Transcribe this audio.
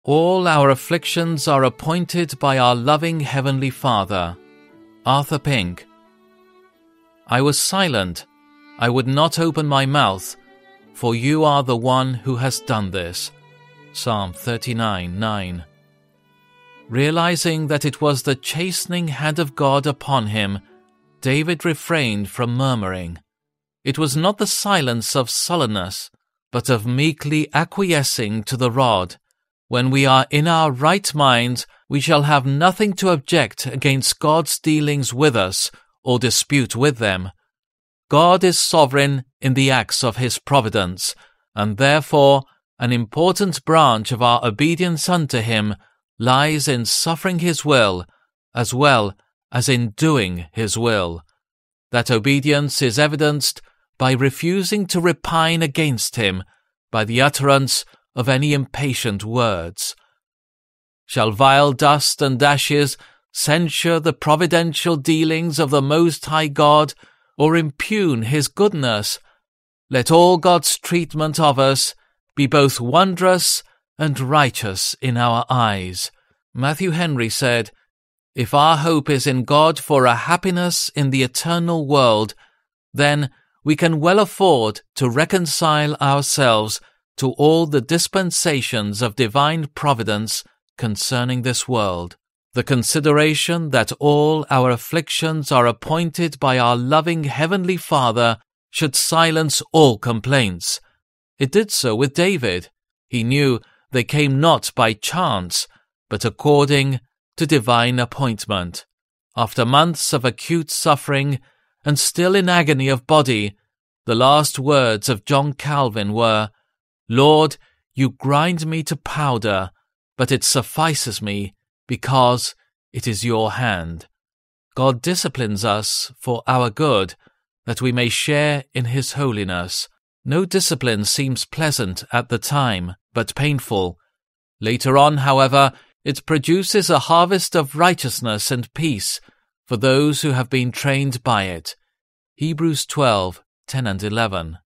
All our afflictions are appointed by our loving Heavenly Father. Arthur Pink. I was silent. I would not open my mouth, for you are the one who has done this. Psalm 39:9. Realizing that it was the chastening hand of God upon him, David refrained from murmuring. It was not the silence of sullenness, but of meekly acquiescing to the rod. When we are in our right minds, we shall have nothing to object against God's dealings with us or dispute with them. God is sovereign in the acts of his providence, and therefore an important branch of our obedience unto him lies in suffering his will as well as in doing his will. That obedience is evidenced by refusing to repine against him by the utterance of any impatient words. Shall vile dust and ashes censure the providential dealings of the Most High God, or impugn his goodness? Let all God's treatment of us be both wondrous and righteous in our eyes. Matthew Henry said, "If our hope is in God for a happiness in the eternal world, then we can well afford to reconcile ourselves to all the dispensations of divine providence concerning this world. The consideration that all our afflictions are appointed by our loving Heavenly Father should silence all complaints. It did so with David. He knew they came not by chance, but according to divine appointment. After months of acute suffering, and still in agony of body, the last words of John Calvin were, "Lord, you grind me to powder, but it suffices me, because it is your hand." God disciplines us for our good, that we may share in his holiness. No discipline seems pleasant at the time, but painful. Later on, however, it produces a harvest of righteousness and peace for those who have been trained by it. Hebrews 12:10 and 11.